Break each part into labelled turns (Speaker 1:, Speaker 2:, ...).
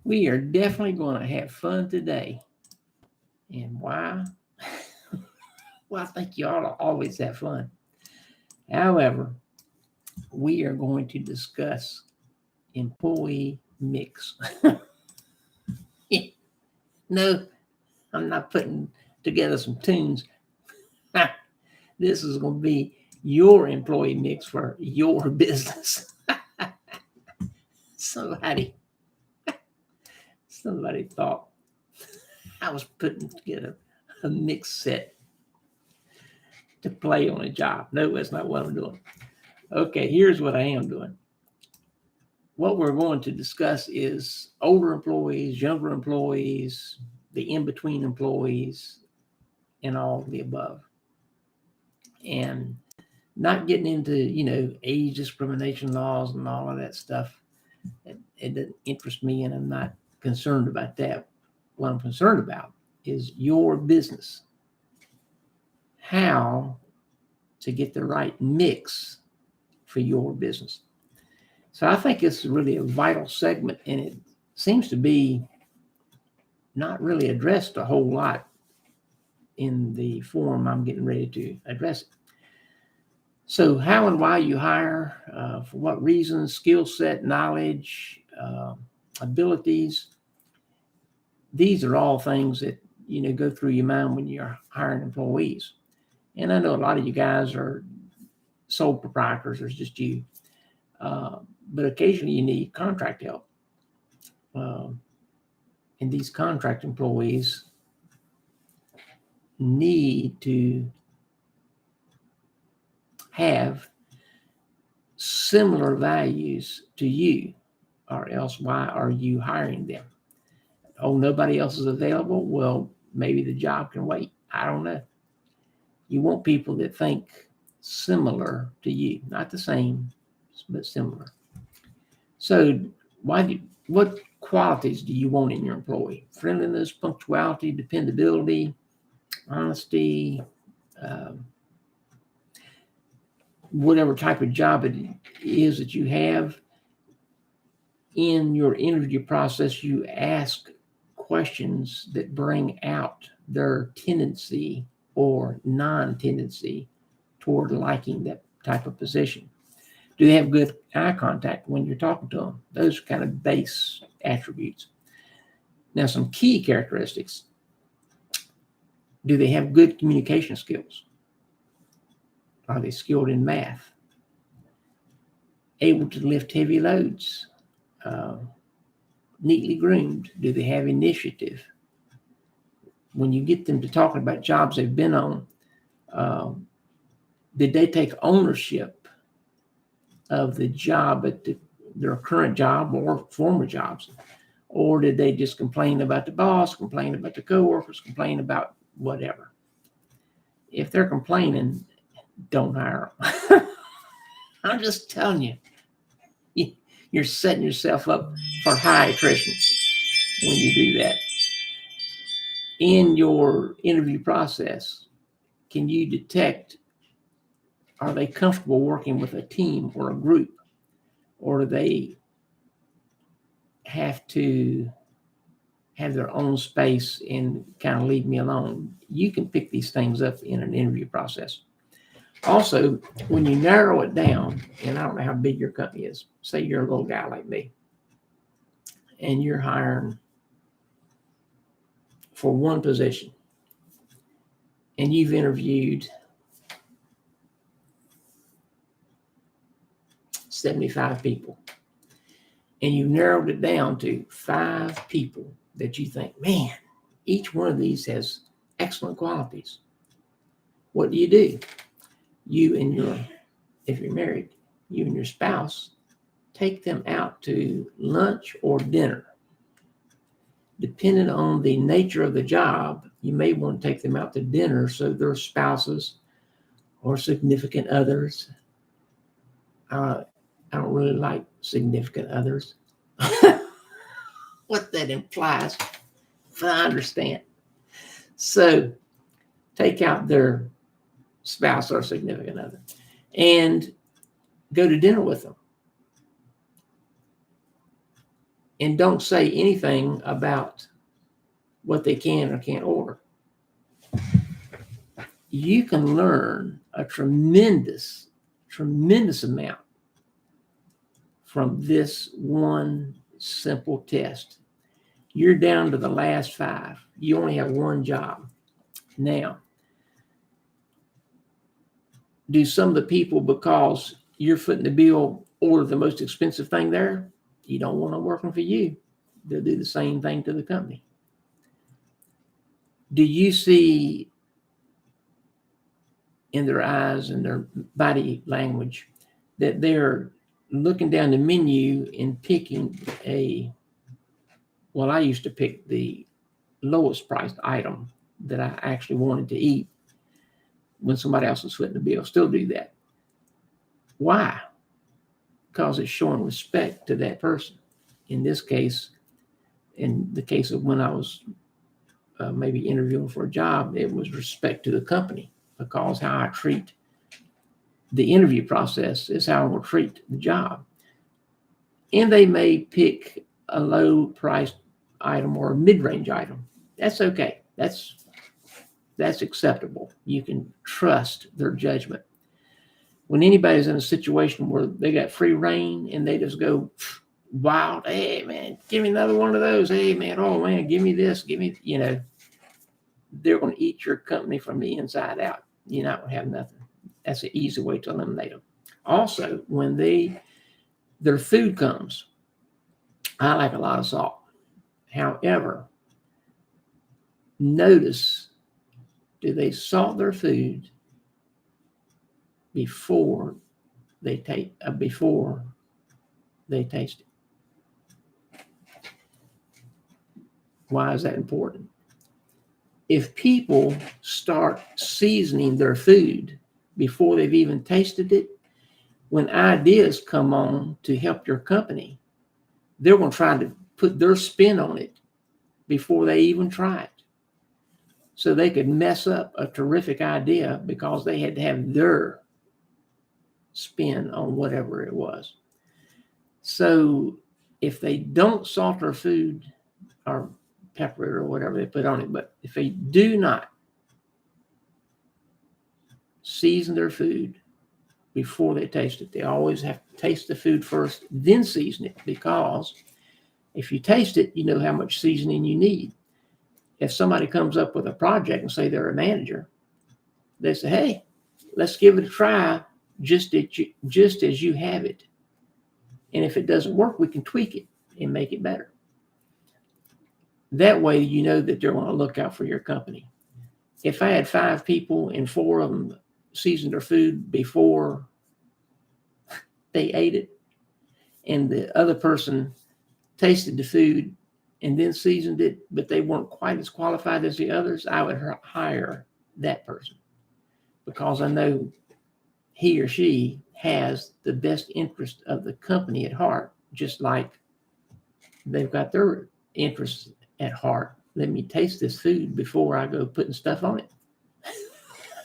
Speaker 1: We are definitely going to have fun today. And why? Well, I think you ought to always have fun. However, we are going to discuss employee mix. No, I'm not putting together some tunes. This is going to be your employee mix for your business. somebody, somebody thought I was putting together a mix set to play on a job. No, that's not what I'm doing. Okay, here's what I am doing. What we're going to discuss is older employees, younger employees, the in-between employees, and all of the above. And not getting into, age discrimination laws and all of that stuff. It doesn't interest me, and I'm not concerned about that. What I'm concerned about is your business. How to get the right mix for your business. So I think it's really a vital segment, and it seems to be not really addressed a whole lot in the forum I'm getting ready to address it. So how and why you hire, for what reasons, skill set, knowledge, abilities. These are all things that, go through your mind when you're hiring employees. And I know a lot of you guys are sole proprietors, or it's just you. But occasionally you need contract help. And these contract employees need to have similar values to you, or else why are you hiring them? Oh, nobody else is available? Well, maybe the job can wait. I don't know. You want people that think similar to you, not the same, but similar. So what qualities do you want in your employee? Friendliness, punctuality, dependability, honesty, whatever type of job it is that you have. In your interview process, you ask questions that bring out their tendency or non-tendency toward liking that type of position. Do they have good eye contact when you're talking to them? Those are kind of base attributes. Now, some key characteristics. Do they have good communication skills? Are they skilled in math? Able to lift heavy loads? Neatly groomed? Do they have initiative? When you get them to talking about jobs they've been on, did they take ownership of the job at their current job or former jobs? Or did they just complain about the boss, complain about the coworkers, complain about whatever? If they're complaining, don't hire them. I'm just telling you, you're setting yourself up for high attrition when you do that. In your interview process, can you detect, are they comfortable working with a team or a group? Or do they have to have their own space and kind of leave me alone? You can pick these things up in an interview process. Also, when you narrow it down, and I don't know how big your company is, say you're a little guy like me, and you're hiring for one position, and you've interviewed 75 people, and you narrowed it down to 5 people that you think, man, each one of these has excellent qualities. What do? You and if you're married, you and your spouse take them out to lunch or dinner. Depending on the nature of the job, you may want to take them out to dinner so their spouses or significant others. I don't really like significant others. What that implies, but I understand. So take out their spouse or significant other and go to dinner with them. and don't say anything about what they can or can't order. You can learn a tremendous amount from this one simple test. You're down to the last 5. You only have one job. Now, do some of the people, because you're footing the bill, order the most expensive thing there? You don't want them working for you. They'll do the same thing to the company. Do you see in their eyes and their body language that they're looking down the menu and picking I used to pick the lowest priced item that I actually wanted to eat when somebody else was footing the bill. Still do that. Why? Because it's showing respect to that person. In this case, in the case of when I was maybe interviewing for a job, it was respect to the company, because how I treat the interview process is how I will treat the job. And they may pick a low priced item or a mid-range item. That's okay. That's acceptable. You can trust their judgment. When anybody's in a situation where they got free reign and they just go wild, hey man, give me another one of those. Hey man, oh man, give me this, give me, they're going to eat your company from the inside out. You're not going to have nothing. That's an easy way to eliminate them. Also, when their food comes, I like a lot of salt. However, notice, do they salt their food before they taste it? Why is that important? If people start seasoning their food before they've even tasted it, when ideas come on to help your company, they're going to try to put their spin on it before they even try it. So they could mess up a terrific idea because they had to have their spin on whatever it was. So if they don't salt their food or pepper it or whatever they put on it, but if they do not season their food before they taste it, they always have to taste the food first, then season it, because if you taste it, you know how much seasoning you need. If somebody comes up with a project and say they're a manager, they say, hey, let's give it a try just as you have it. And if it doesn't work, we can tweak it and make it better. That way, you know that they're going to look out for your company. If I had 5 people and 4 of them seasoned their food before they ate it, and the other person tasted the food and then seasoned it, but they weren't quite as qualified as the others, I would hire that person, because I know he or she has the best interest of the company at heart, just like they've got their interests at heart. Let me taste this food before I go putting stuff on it.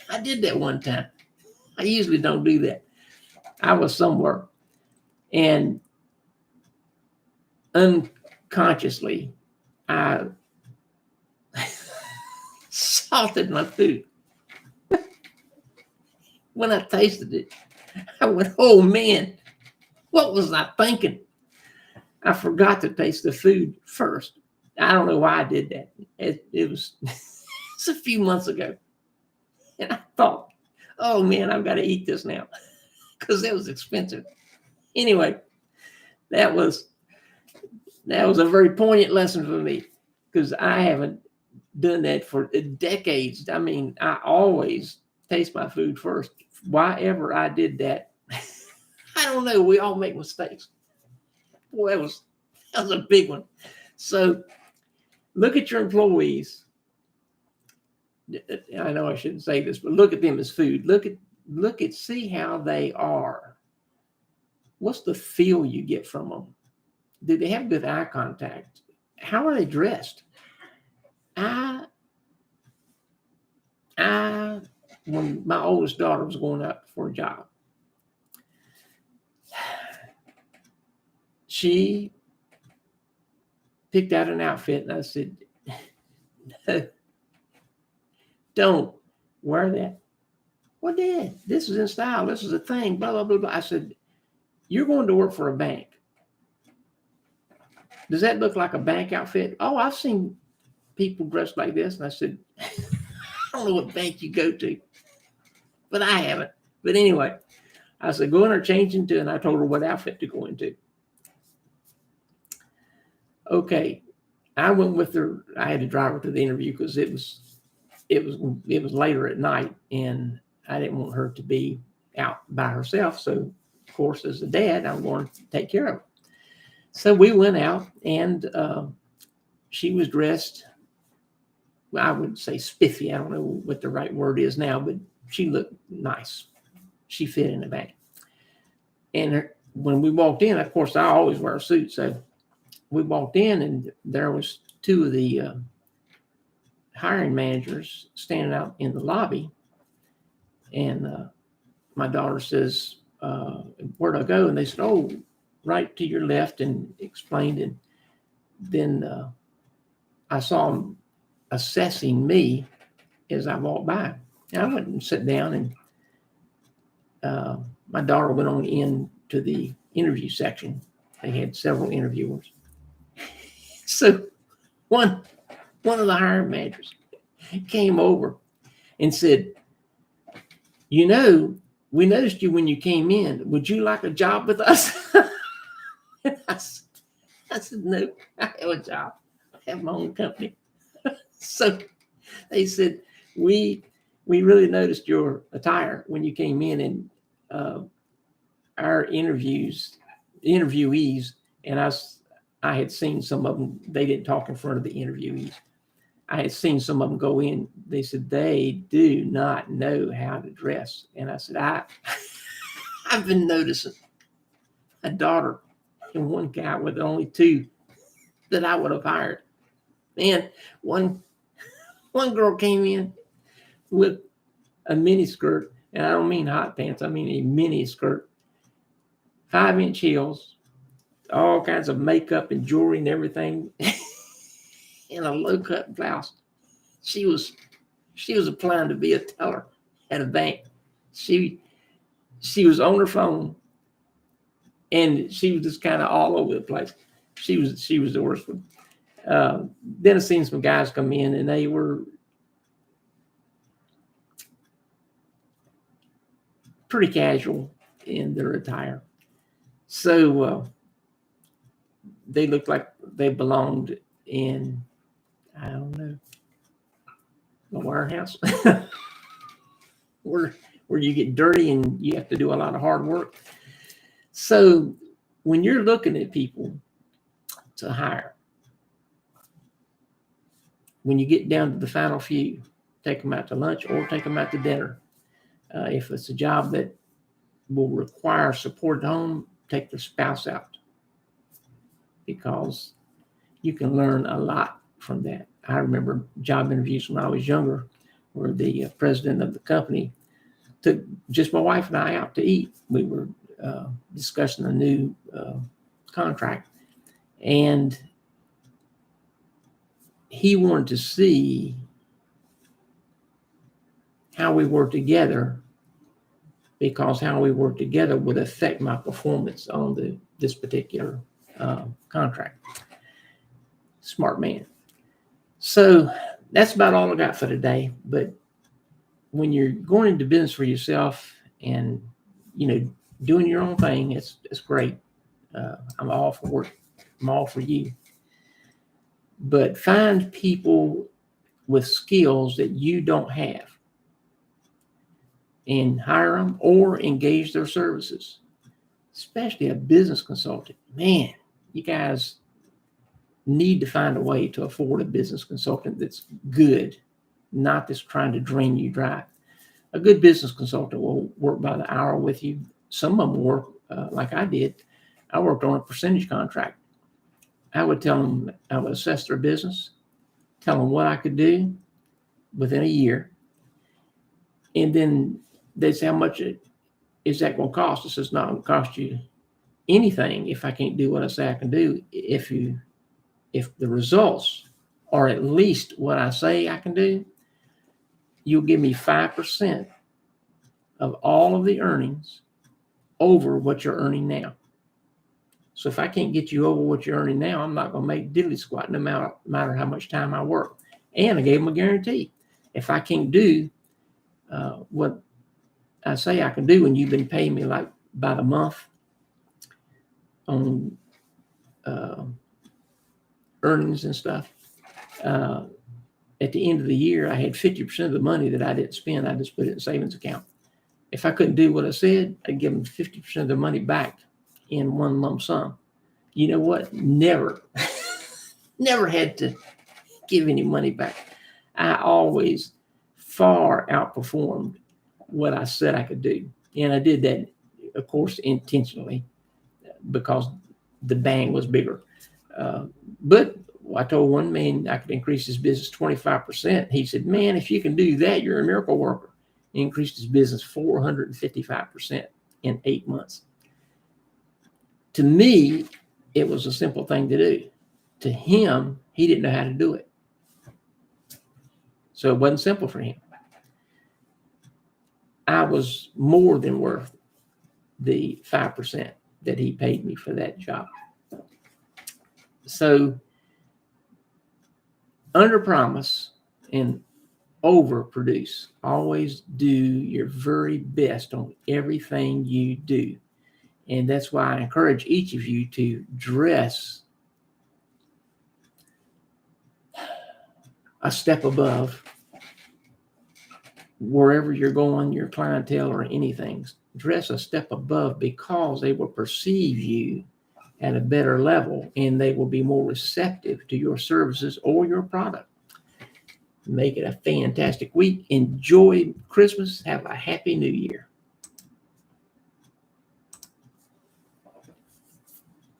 Speaker 1: I did that one time. I usually don't do that. I was somewhere and unconsciously I salted my food. When I tasted it, I went, oh man, what was I thinking? I forgot to taste the food first. I don't know why I did that. It was it's a few months ago. And I thought, oh man, I've got to eat this now, because it was expensive. Anyway, that was a very poignant lesson for me, because I haven't done that for decades. I mean, I always taste my food first. Why ever I did that, I don't know. We all make mistakes. Boy, that was a big one. So look at your employees. I know I shouldn't say this, but look at them as food. See how they are. What's the feel you get from them? Do they have good eye contact? How are they dressed? When my oldest daughter was going out for a job, she picked out an outfit, and I said, no, don't wear that. Well, Dad, this is in style. This is a thing, blah, blah, blah, blah. I said, you're going to work for a bank. Does that look like a bank outfit? Oh, I've seen people dressed like this. And I said, I don't know what bank you go to, but I haven't. But anyway, I said, go in there, change into, and I told her what outfit to go into. Okay. I went with her. I had to drive her to the interview because it was later at night, and I didn't want her to be out by herself. So, of course, as a dad, I'm going to take care of her. So we went out, and she was dressed, well, I would say spiffy. I don't know what the right word is now, but she looked nice. She fit in the bag. And when we walked in, of course, I always wear a suit. So we walked in, and there was two of the hiring managers standing out in the lobby. And my daughter says, where'd I go? And they said, oh, right to your left, and explained. And then I saw them assessing me as I walked by. And I went and sat down, and my daughter went on in to the interview section. They had several interviewers. So one of the hiring managers came over and said, you know, we noticed you when you came in. Would you like a job with us? I said, no, I have a job. I have my own company. So they said, we really noticed your attire when you came in, and our interviewees, and I had seen some of them, they didn't talk in front of the interviewees. I had seen some of them go in. They said, they do not know how to dress. And I said, I've been noticing a daughter and one guy with only two that I would have hired. Man, one girl came in with a mini skirt, and I don't mean hot pants. I mean a mini skirt, 5-inch heels, all kinds of makeup and jewelry and everything, and a low-cut blouse. She was applying to be a teller at a bank. She was on her phone, and she was just kind of all over the place. She was the worst one. Then I seen some guys come in, and they were pretty casual in their attire. So they looked like they belonged in, I don't know, a warehouse where you get dirty and you have to do a lot of hard work. So when you're looking at people to hire, when you get down to the final few, take them out to lunch or take them out to dinner. If it's a job that will require support at home, take the spouse out, because you can learn a lot from that. I remember job interviews when I was younger, where the president of the company took just my wife and I out to eat. We were discussing a new contract, and he wanted to see how we work together, because how we work together would affect my performance on this particular contract. Smart man. So that's about all I got for today. But when you're going into business for yourself and, doing your own thing, it's great. I'm all for work. I'm all for you. But find people with skills that you don't have and hire them or engage their services, especially a business consultant. Man, you guys need to find a way to afford a business consultant that's good, not that's trying to drain you dry. A good business consultant will work by the hour with you. Some of them work like I did. I worked on a percentage contract. I would tell them, I would assess their business, tell them what I could do within a year, and then they say, how much is that going to cost? I says, it's not going to cost you anything if I can't do what I say I can do, if you if the results are at least what I say I can do, you'll give me 5% of all of the earnings over what you're earning now. So if I can't get you over what you're earning now, I'm not going to make diddly squat no matter how much time I work. And I gave them a guarantee. If I can't do what I say I can do, and you've been paying me like by the month on earnings and stuff, at the end of the year, I had 50% of the money that I didn't spend. I just put it in a savings account. If I couldn't do what I said, I'd give them 50% of the money back in one lump sum. You know what? Never had to give any money back. I always far outperformed what I said I could do. And I did that, of course, intentionally because the bang was bigger. But I told one man I could increase his business 25%. He said, man, if you can do that, you're a miracle worker. He increased his business 455% in 8 months. To me, it was a simple thing to do. To him, he didn't know how to do it. So it wasn't simple for him. I was more than worth the 5% that he paid me for that job. So under promise and over produce. Always do your very best on everything you do. And that's why I encourage each of you to dress a step above wherever you're going, your clientele or anything. Dress a step above because they will perceive you at a better level and they will be more receptive to your services or your product. Make it a fantastic week. Enjoy Christmas. Have a happy new year.